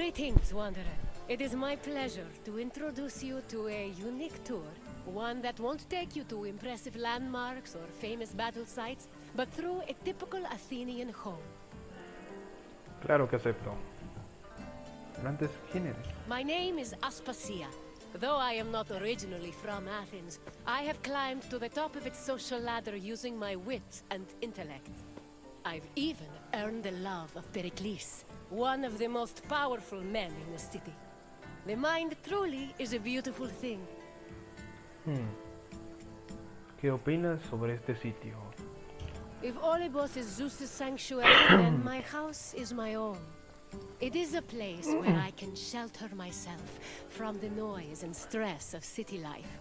Greetings, Wanderer. It is my pleasure to introduce you to a unique tour. One that won't take you to impressive landmarks or famous battle sites, but through a typical Athenian home. Claro que acepto. Pero antes, ¿quién eres? My name is Aspasia. Though I am not originally from Athens, I have climbed to the top of its social ladder using my wit and intellect. I've even earned the love of Pericles, one of the most powerful men in the city. The mind truly is a beautiful thing. ¿Qué opinas sobre este sitio? If Olympus is Zeus's sanctuary, then my house is my own. It is a place where I can shelter myself from the noise and stress of city life.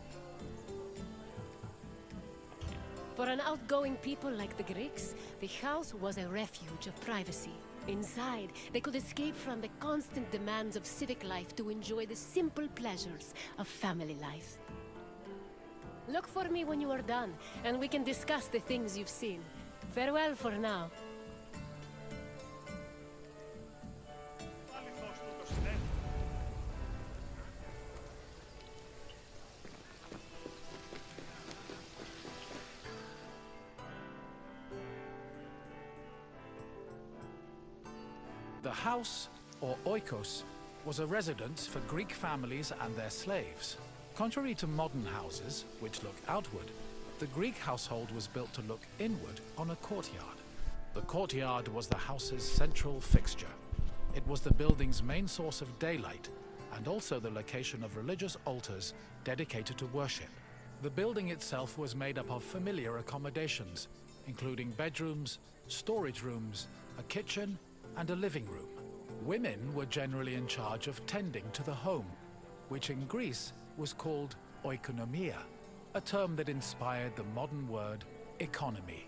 For an outgoing people like the Greeks, the house was a refuge of privacy. Inside, they could escape from the constant demands of civic life to enjoy the simple pleasures of family life. Look for me when you are done, and we can discuss the things you've seen. Farewell for now. The house, or oikos, was a residence for Greek families and their slaves. Contrary to modern houses, which look outward, the Greek household was built to look inward on a courtyard. The courtyard was the house's central fixture. It was the building's main source of daylight, and also the location of religious altars dedicated to worship. The building itself was made up of familiar accommodations, including bedrooms, storage rooms, a kitchen, and a living room. Women were generally in charge of tending to the home, which in Greece was called oikonomia, a term that inspired the modern word economy.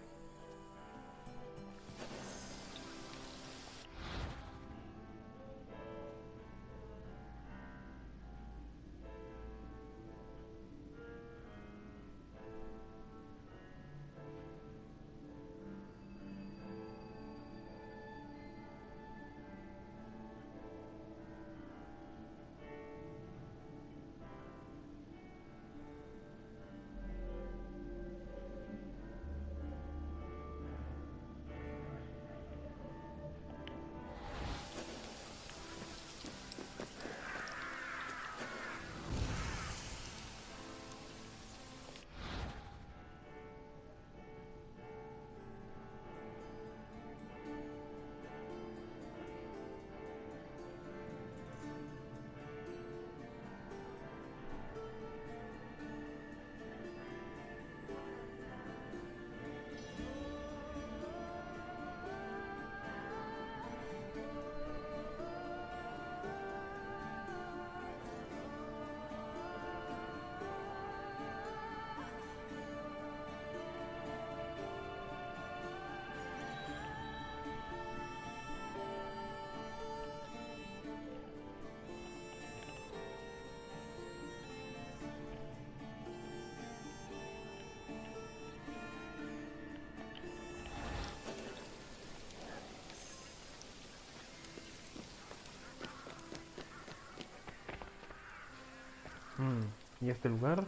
¿Y este lugar?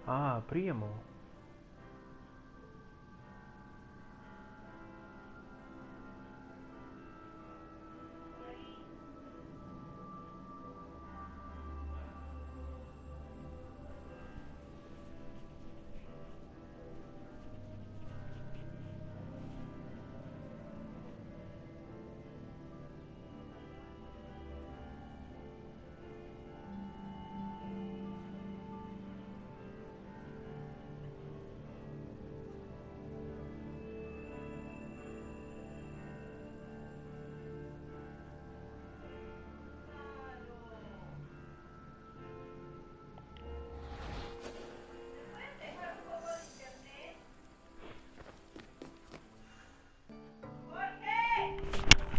Ah, Príamo.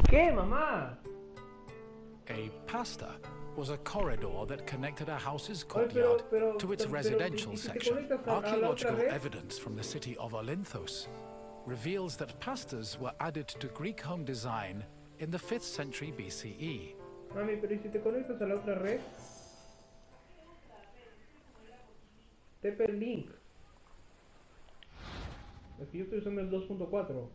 ¿Qué, mamá? A pasta was a corridor that connected a house's courtyard to its residential section. Archaeological evidence from the city of Olynthos reveals that pastors were added to Greek home design in the 5th century BCE. Mami, pero ¿y si te conectas a la otra red? Tepe el link. Es que yo estoy usando el 2.4.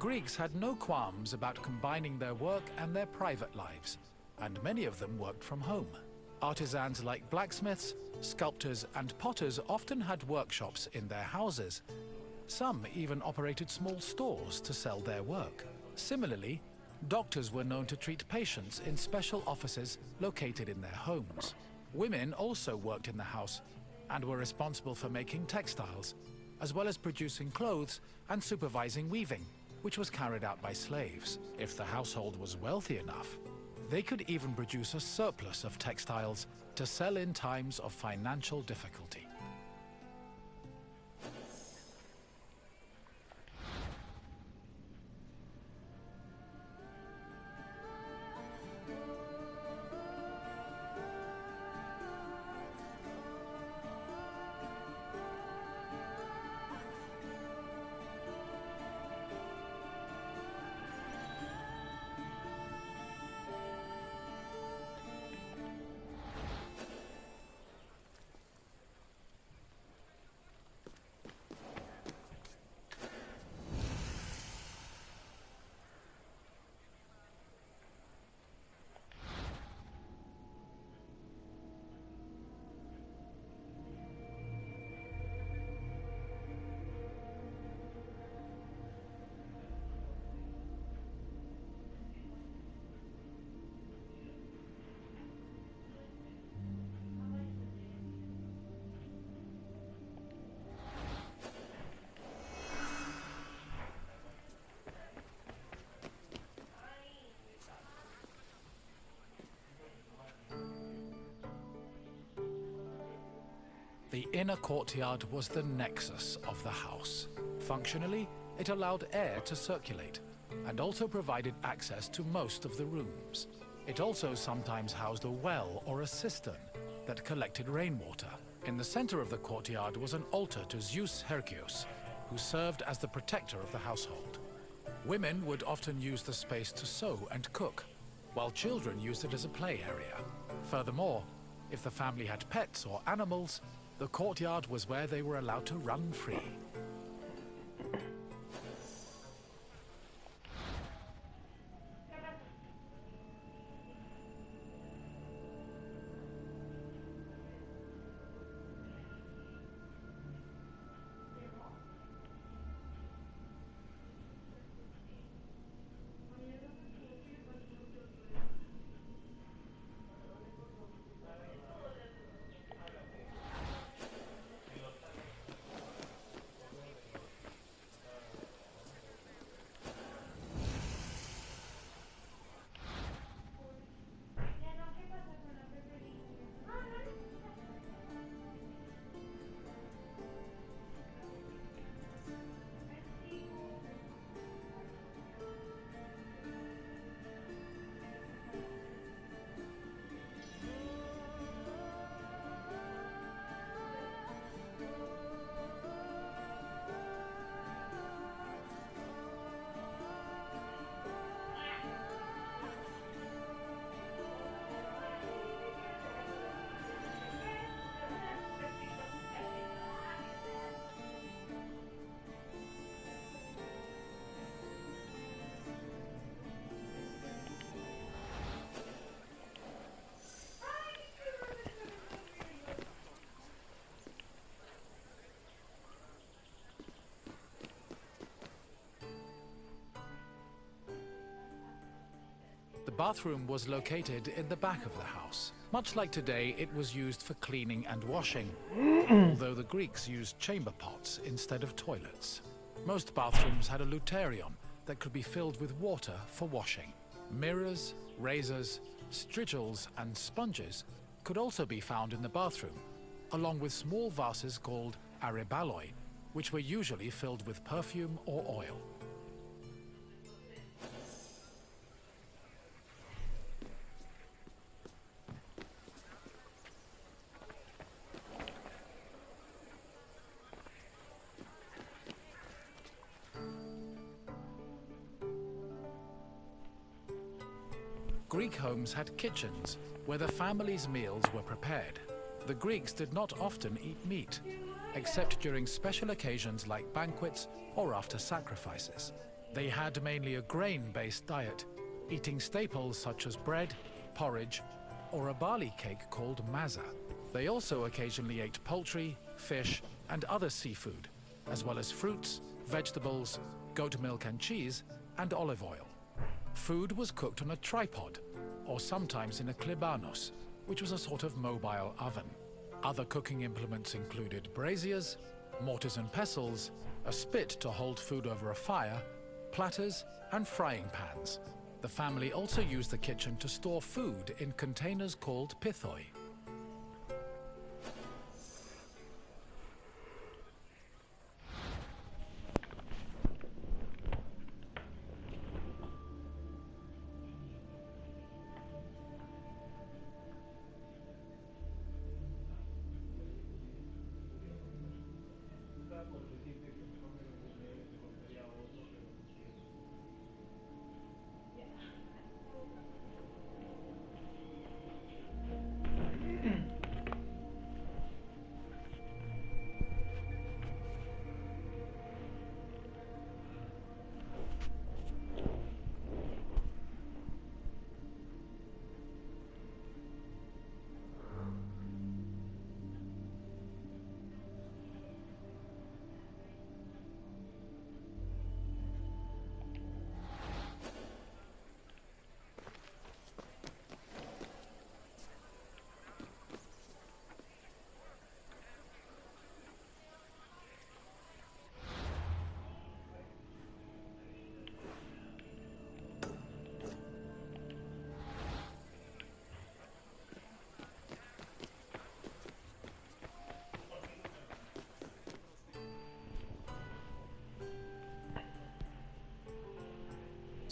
Greeks had no qualms about combining their work and their private lives, and many of them worked from home. Artisans like blacksmiths, sculptors, and potters often had workshops in their houses. Some even operated small stores to sell their work. Similarly, doctors were known to treat patients in special offices located in their homes. Women also worked in the house and were responsible for making textiles, as well as producing clothes and supervising weaving, which was carried out by slaves. If the household was wealthy enough, they could even produce a surplus of textiles to sell in times of financial difficulty. The inner courtyard was the nexus of the house. Functionally, it allowed air to circulate and also provided access to most of the rooms. It also sometimes housed a well or a cistern that collected rainwater. In the center of the courtyard was an altar to Zeus Hercules, who served as the protector of the household. Women would often use the space to sew and cook, while children used it as a play area. Furthermore, if the family had pets or animals, the courtyard was where they were allowed to run free. bathroom was located in the back of the house. Much like today, it was used for cleaning and washing, although the Greeks used chamber pots instead of toilets. Most bathrooms had a luterion that could be filled with water for washing. Mirrors, razors, strigils, and sponges could also be found in the bathroom, along with small vases called ariballoi, which were usually filled with perfume or oil. Greek homes had kitchens where the family's meals were prepared. The Greeks did not often eat meat, except during special occasions like banquets or after sacrifices. They had mainly a grain-based diet, eating staples such as bread, porridge, or a barley cake called maza. They also occasionally ate poultry, fish, and other seafood, as well as fruits, vegetables, goat milk and cheese, and olive oil. Food was cooked on a tripod, or sometimes in a klebanos, which was a sort of mobile oven. Other cooking implements included braziers, mortars and pestles, a spit to hold food over a fire, platters, and frying pans. The family also used the kitchen to store food in containers called pithoi.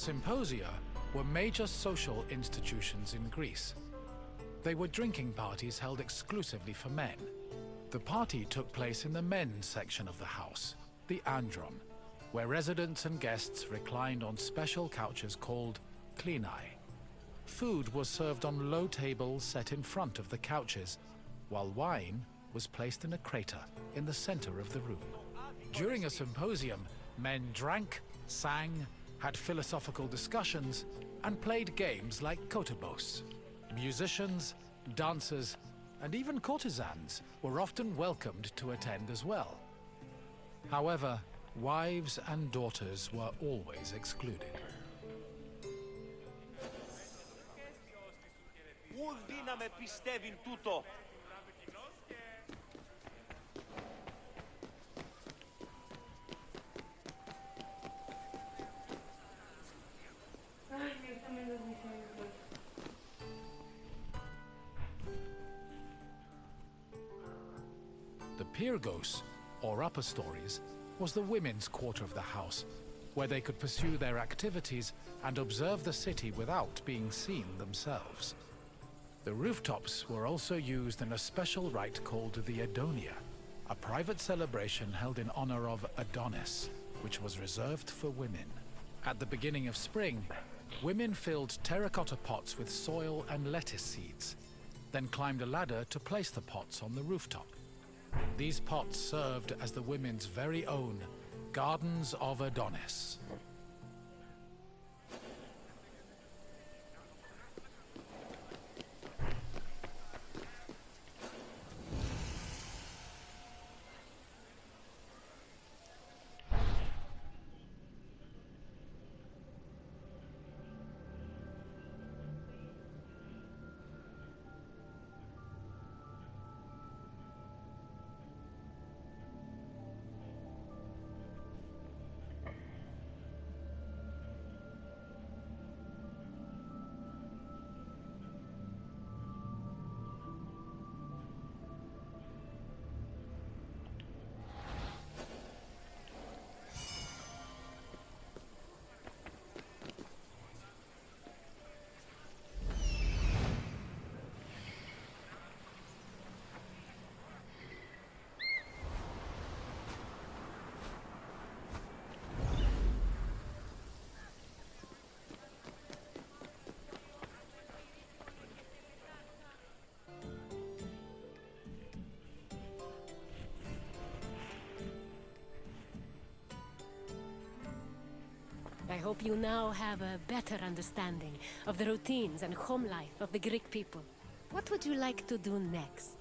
Symposia were major social institutions in Greece. They were drinking parties held exclusively for men. The party took place in the men's section of the house, the andron, where residents and guests reclined on special couches called klinai. Food was served on low tables set in front of the couches, while wine was placed in a crater in the center of the room. During a symposium, men drank, sang, had philosophical discussions, and played games like kotobos. Musicians, dancers, and even courtesans were often welcomed to attend as well. However, wives and daughters were always excluded. The Pyrgos, or upper stories, was the women's quarter of the house, where they could pursue their activities and observe the city without being seen themselves. The rooftops were also used in a special rite called the Adonia, a private celebration held in honor of Adonis, which was reserved for women. At the beginning of spring, women filled terracotta pots with soil and lettuce seeds, then climbed a ladder to place the pots on the rooftop. These pots served as the women's very own Gardens of Adonis. hope you now have a better understanding of the routines and home life of the Greek people. What would you like to do next?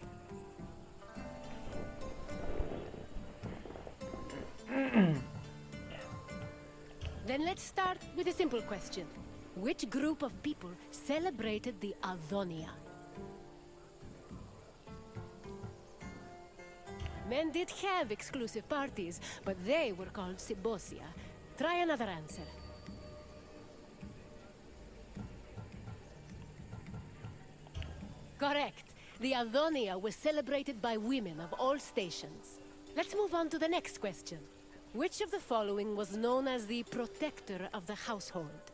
Then let's start with a simple question. Which group of people celebrated the Adonia? Men did have exclusive parties, but they were called Sybosia. Try another answer. Correct. The Adonia was celebrated by women of all stations. Let's move on to the next question. Which of the following was known as the protector of the household?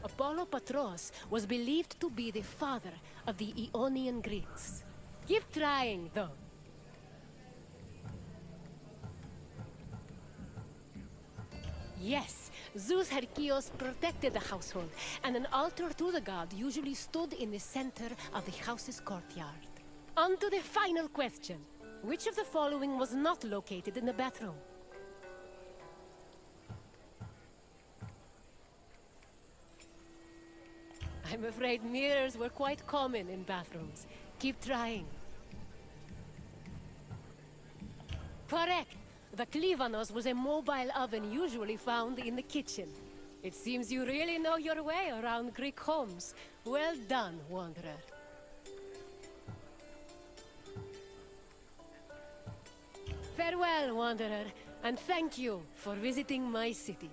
Apollo Patros was believed to be the father of the Ionian Greeks. Keep trying, though. Yes, Zeus Herkios protected the household, and an altar to the god usually stood in the center of the house's courtyard. On to the final question. Which of the following was not located in the bathroom? I'm afraid mirrors were quite common in bathrooms. Keep trying. Correct! The Klivanos was a mobile oven usually found in the kitchen. It seems you really know your way around Greek homes. Well done, Wanderer. Farewell, Wanderer, and thank you for visiting my city.